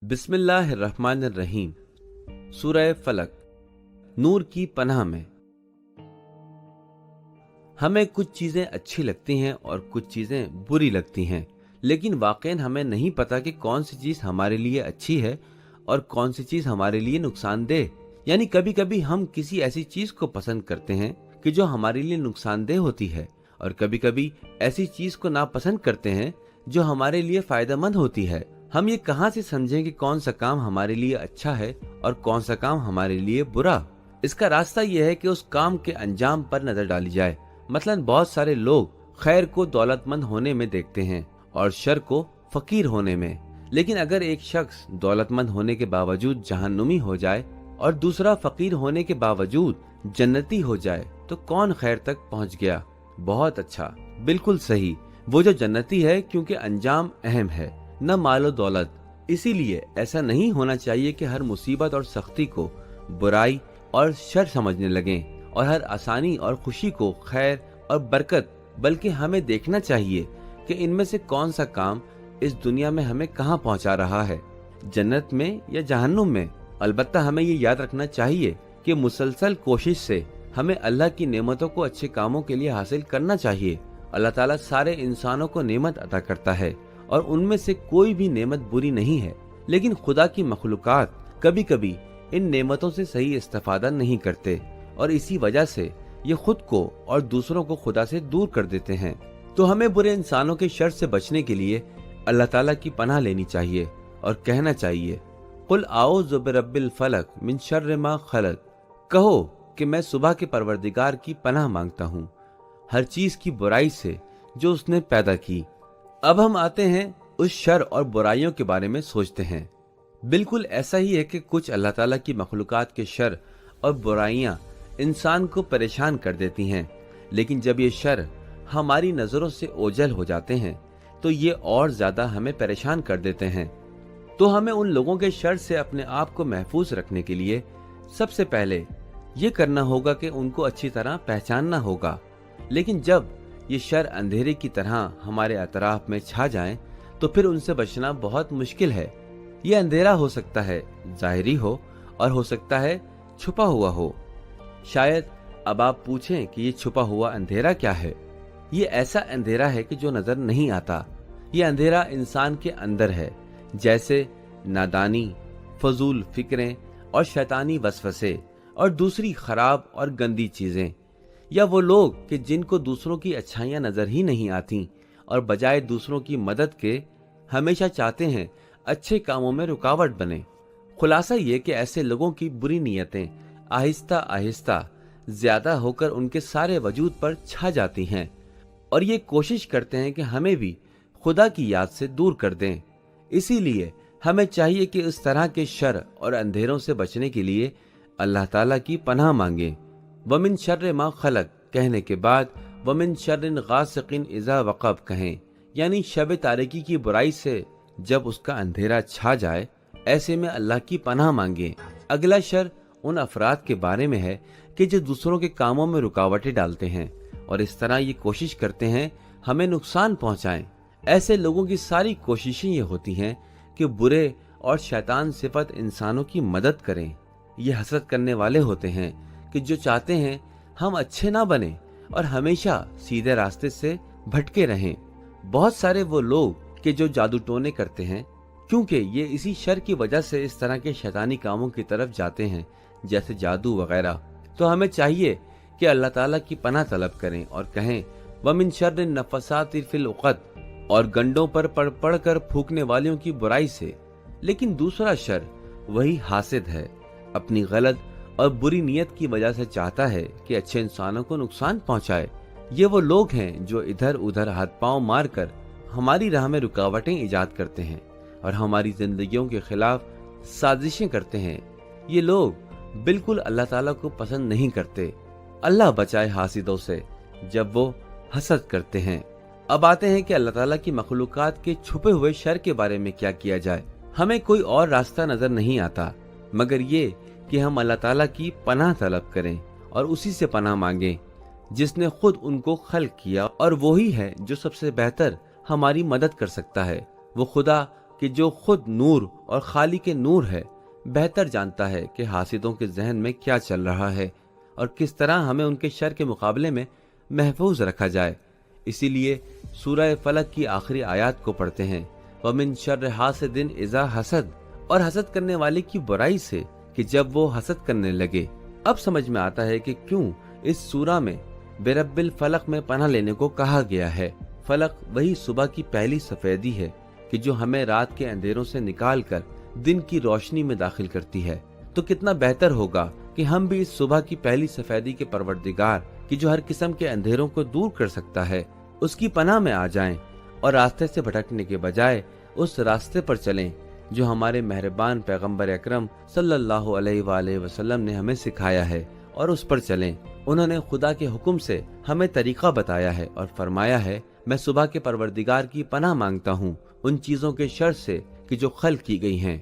बिस्मिल्लाहिर्रहमानिर्रहीम। सूरह फलक। नूर की पनाह में। हमें कुछ चीजें अच्छी लगती हैं और कुछ चीजें बुरी लगती हैं, लेकिन वाकईन हमें नहीं पता कि कौन सी चीज हमारे लिए अच्छी है और कौन सी चीज हमारे लिए नुकसानदेह। यानी कभी कभी हम किसी ऐसी चीज को पसंद करते हैं कि जो हमारे लिए नुकसानदेह होती है, और कभी कभी ऐसी चीज को नापसंद करते हैं जो हमारे लिए फायदेमंद होती है। हम ये कहाँ से समझें कि कौन सा काम हमारे लिए अच्छा है और कौन सा काम हमारे लिए बुरा? इसका रास्ता यह है कि उस काम के अंजाम पर नजर डाली जाए। मसलन बहुत सारे लोग खैर को दौलतमंद होने में देखते हैं और शर को फकीर होने में। लेकिन अगर एक शख्स दौलतमंद होने के बावजूद जहन्नुमी हो जाए और दूसरा फकीर होने के बावजूद जन्नती हो जाए तो कौन खैर तक पहुंच गया? बहुत अच्छा, बिल्कुल सही, वो जो जन्नती है, क्योंकि अंजाम अहम है, न मालो दौलत। इसीलिए ऐसा नहीं होना चाहिए कि हर मुसीबत और सख्ती को बुराई और शर समझने लगें और हर आसानी और खुशी को खैर और बरकत, बल्कि हमें देखना चाहिए कि इनमें से कौन सा काम इस दुनिया में हमें कहाँ पहुँचा रहा है, जन्नत में या जहन्नुम में। अलबत्ता हमें ये याद रखना चाहिए कि मुसलसल कोशिश से हमें अल्लाह की नेमतों को अच्छे कामों के लिए हासिल करना चाहिए। अल्लाह ताला सारे इंसानों को नेमत अता करता है और उनमें से कोई भी नेमत बुरी नहीं है, लेकिन खुदा की मखलूकात कभी कभी इन नेमतों से सही इस्तेफादा नहीं करते और इसी वजह से ये खुद को और दूसरों को खुदा से दूर कर देते हैं। तो हमें बुरे इंसानों के शर से बचने के लिए अल्लाह ताला की पनाह लेनी चाहिए और कहना चाहिए, कुल आऊज़ु बिरब्बिल फलक मिन शर्रि मा खलक। कहो कि मैं सुबह के परवरदिगार की पनाह मांगता हूँ हर चीज की बुराई से जो उसने पैदा की। अब हम आते हैं उस शर और बुराइयों के बारे में सोचते हैं। बिल्कुल ऐसा ही है कि कुछ अल्लाह ताला की मखलूकात के शर और बुराइयां इंसान को परेशान कर देती हैं, लेकिन जब ये शर हमारी नजरों से ओझल हो जाते हैं तो ये और ज्यादा हमें परेशान कर देते हैं। तो हमें उन लोगों के शर से अपने आप को महफूज रखने के लिए सबसे पहले ये करना होगा कि उनको अच्छी तरह पहचानना होगा। लेकिन जब ये शर अंधेरे की तरह हमारे अतराफ में छा जाएं, तो फिर उनसे बचना बहुत मुश्किल है। ये अंधेरा हो सकता है जाहिरी हो और हो सकता है छुपा हुआ हो। शायद अब आप पूछें कि ये छुपा हुआ अंधेरा क्या है? ये ऐसा अंधेरा है कि जो नजर नहीं आता। ये अंधेरा इंसान के अंदर है, जैसे नादानी, फजूल फिक्रें और शैतानी वसवसे और दूसरी खराब और गंदी चीजें, या वो लोग कि जिनको दूसरों की अच्छाइयां नजर ही नहीं आती और बजाय दूसरों की मदद के हमेशा चाहते हैं अच्छे कामों में रुकावट बने। खुलासा ये कि ऐसे लोगों की बुरी नीयतें आहिस्ता आहिस्ता ज्यादा होकर उनके सारे वजूद पर छा जाती हैं और ये कोशिश करते हैं कि हमें भी खुदा की याद से दूर कर दें। इसीलिए हमें चाहिए कि इस तरह के शर और अंधेरों से बचने के लिए अल्लाह ताला की पनाह मांगे। वमिन शर्रि मा खलक कहने के बाद वमिन शर्रिन गासिकिन इज़ा वक़ब कहें, यानी शब तारीकी की बुराई से जब उसका अंधेरा छा जाए, ऐसे में अल्लाह की पनाह मांगे। अगला शर उन अफराद के बारे में है कि जो दूसरों के कामों में रुकावटें डालते हैं और इस तरह ये कोशिश करते हैं हमें नुकसान पहुंचाएं। ऐसे लोगों की सारी कोशिशें ये होती हैं कि बुरे और शैतान सिफत इंसानों की मदद करें। ये हसद करने वाले होते हैं कि जो चाहते हैं हम अच्छे ना बने और हमेशा सीधे रास्ते से भटके रहें। बहुत सारे वो लोग कि जो जादू टोने करते हैं, क्योंकि ये इसी शर की वजह से इस तरह के शैतानी कामों की तरफ जाते हैं, जैसे जादू वगैरह। तो हमें चाहिए कि अल्लाह ताला की पनाह तलब करें और कहें वमिन शर्रि नफ़साति फिल उक़द, और गंडों पर पढ़ पढ़ कर फूकने वालियों की बुराई से। लेकिन दूसरा शर वही हासिद है, अपनी गलत और बुरी नीयत की वजह से चाहता है कि अच्छे इंसानों को नुकसान पहुंचाए। ये वो लोग हैं जो इधर उधर हाथ पांव मार कर हमारी राह में रुकावटें इजाद करते हैं और हमारी जिंदगियों के खिलाफ साजिशें करते हैं। ये लोग बिल्कुल अल्लाह ताला को पसंद नहीं करते। अल्लाह बचाए हासिदों से जब वो हसद करते हैं। अब आते हैं कि अल्लाह ताला की मखलूकात के छुपे हुए शर के बारे में क्या किया जाए। हमें कोई और रास्ता नजर नहीं आता मगर ये कि हम अल्लाह ताला की पनाह तलब करें और उसी से पनाह मांगें जिसने खुद उनको खल्क किया, और वही है जो सबसे बेहतर हमारी मदद कर सकता है। वो खुदा کہ جو خود نور اور خالق نور ہے بہتر جانتا ہے کہ حاسدوں کے ذہن میں کیا چل رہا ہے اور کس طرح ہمیں ان کے شر کے مقابلے میں محفوظ رکھا جائے۔ اسی لیے سورہ فلق کی آخری آیات کو پڑھتے ہیں، وَمِن شَرِّ حَاسِدٍ اِذَا حَسَد، اور حسد کرنے والے کی برائی سے کہ جب وہ حسد کرنے لگے۔ اب سمجھ میں آتا ہے کہ کیوں اس سورہ میں برب الفلق میں پناہ لینے کو کہا گیا ہے۔ فلق وہی صبح کی پہلی سفیدی ہے کہ جو ہمیں رات کے اندھیروں سے نکال کر دن کی روشنی میں داخل کرتی ہے۔ تو کتنا بہتر ہوگا کہ ہم بھی اس صبح کی پہلی سفیدی کے پروردگار کی جو ہر قسم کے اندھیروں کو دور کر سکتا ہے اس کی پناہ میں آ جائیں اور راستے سے بھٹکنے کے بجائے اس راستے پر چلیں جو ہمارے مہربان پیغمبر اکرم صلی اللہ علیہ وآلہ وسلم نے ہمیں سکھایا ہے، اور اس پر چلیں۔ انہوں نے خدا کے حکم سے ہمیں طریقہ بتایا ہے اور فرمایا ہے، میں صبح کے پروردگار کی پناہ مانگتا ہوں ان چیزوں کے شر سے کہ جو خلق کی گئی ہیں۔